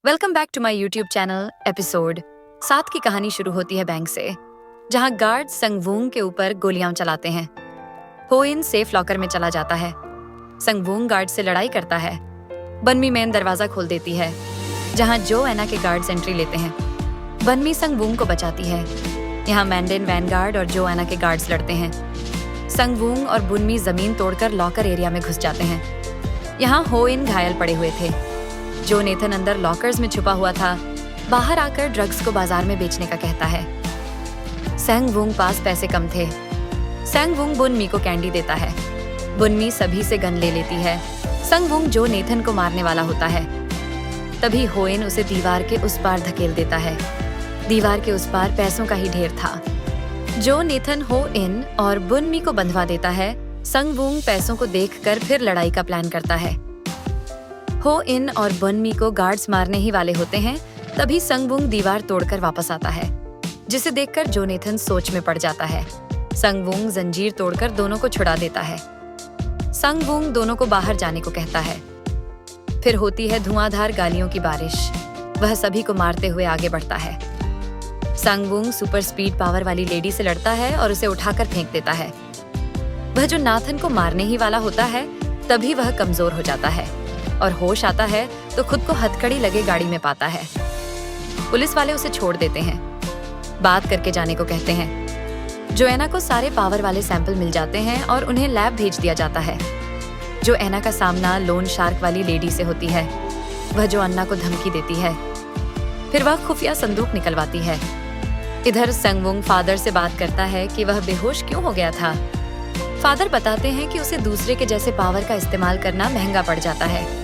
Welcome back to my YouTube channel. Episode 7 की कहानी शुरू होती है बैंक से, जहां गार्ड संगवूंग के ऊपर गोलियां चलाते हैं। हो इन सेफ लॉकर में चला जाता है। संगवूंग गार्ड से लड़ाई करता है। बनमी मैन दरवाजा खोल देती है, जहां जो एना के गार्ड्स एंट्री लेते हैं। बनमी संगवूंग को बचाती है। यहाँ मैंडेन वैनगार्ड और जो एना के गार्ड्स लड़ते हैं। संगवूंग और बुनमी जमीन तोड़कर लॉकर एरिया में घुस जाते हैं। यहाँ हो इन घायल पड़े हुए थे। जो नेथन अंदर लॉकर्स में छुपा हुआ था, बाहर आकर ड्रग्स को बाजार में बेचने का कहता है। संगवूंग पास पैसे कम थे। संगवूंग बुनमी को कैंडी देता है। बुनमी सभी से गन ले लेती है। संगवूंग जो नेथन को मारने वाला होता है, तभी होइन उसे दीवार के उस पार धकेल देता है। दीवार के उस पार पैसों का ही ढेर था। जो नेथन हो इन और बुनमी को बंधवा देता है। संगवूंग पैसों को देखकर फिर लड़ाई का प्लान करता है। हो इन और बुनमी को गार्ड्स मारने ही वाले होते हैं, तभी संगवूंग दीवार तोड़कर वापस आता है, जिसे देखकर जो नेथन सोच में पड़ जाता है। संगवूंग जंजीर तोड़कर दोनों को छुड़ा देता है। संगवूंग दोनों को बाहर जाने को कहता है। फिर होती है धुआंधार गालियों की बारिश। वह सभी को मारते हुए आगे बढ़ता है। संगवूंग सुपर स्पीड पावर वाली लेडी से लड़ता है और उसे उठाकर फेंक देता है। वह जो नाथन को मारने ही वाला होता है, तभी वह कमजोर हो जाता है और होश आता है तो खुद को हथकड़ी लगे गाड़ी में पाता है। पुलिस वाले उसे छोड़ देते हैं। बात करके जाने को कहते हैं। जोएना को सारे पावर वाले सैंपल मिल जाते हैं और उन्हें लैब भेज दिया जाता है। जोएना का सामना लोन शार्क वाली लेडी से होती है। वह जो अन्ना को धमकी देती है। फिर वह खुफिया संदूक निकलवाती है। इधर संगवूंग फादर से बात करता है कि वह बेहोश क्यों हो गया था। फादर बताते हैं कि उसे दूसरे के जैसे पावर का इस्तेमाल करना महंगा पड़ जाता है।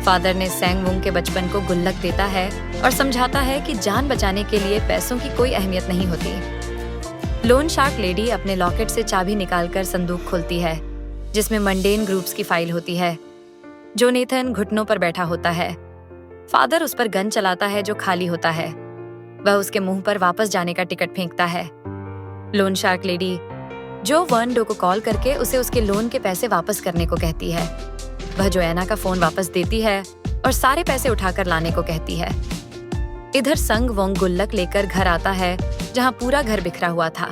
फादर ने संगवूंग के बचपन को गुल्लक देता है और समझाता है कि जान बचाने के लिए पैसों की कोई अहमियत नहीं होती। लोन शार्क लेडी अपने लॉकेट से चाबी निकालकर संदूक खोलती है, जिसमें मंडेन ग्रुप्स की फाइल होती है। जो नेथन घुटनों पर बैठा होता है। फादर उस पर गन चलाता है जो खाली होता है। वह उसके मुंह पर वापस जाने का टिकट फेंकता है। लोन शार्क लेडी जो वर्नडो को कॉल करके उसे उसके लोन के पैसे वापस करने को कहती है। वह जोएना का फोन वापस देती है और सारे पैसे उठाकर लाने को कहती है। इधर संगवूंग गुल्लक लेकर घर आता है, जहां पूरा घर बिखरा हुआ था।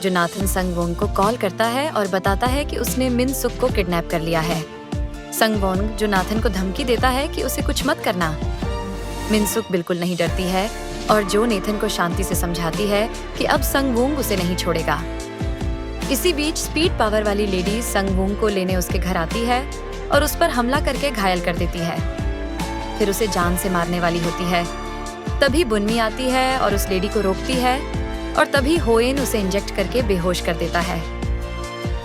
जो नाथन संगवूंग को कॉल करता है और बताता है कि उसने मिनसुक को किडनैप कर लिया है। संगवूंग जो नाथन को धमकी देता है कि उसे कुछ मत करना। मिनसुक बिल्कुल नहीं डरती है और जो नेथन को शांति से समझाती है कि अब संगवूंग उसे नहीं छोड़ेगा। इसी बीच स्पीड पावर वाली लेडी संगवूंग को लेने उसके घर आती है और उस पर हमला करके घायल कर देती है। फिर उसे जान से मारने वाली होती है। तभी बुनमी आती है और उस लेडी को रोकती है और तभी होइन उसे इंजेक्ट करके बेहोश कर देता है।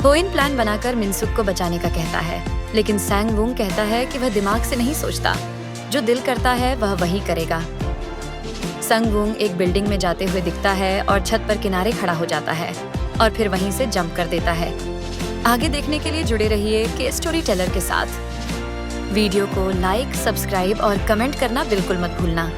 होइन प्लान बनाकर मिनसुक को बचाने का कहता है, लेकिन संगवूंग कहता है कि वह दिमाग से नहीं सोचता, जो दिल करता है वह वही करेगा। संगवूंग एक बिल्डिंग में जाते हुए दिखता है और छत पर किनारे खड़ा हो जाता है और फिर वहीं से जंप कर देता है। आगे देखने के लिए जुड़े रहिए के स्टोरी टेलर के साथ। वीडियो को लाइक, सब्सक्राइब और कमेंट करना बिल्कुल मत भूलना।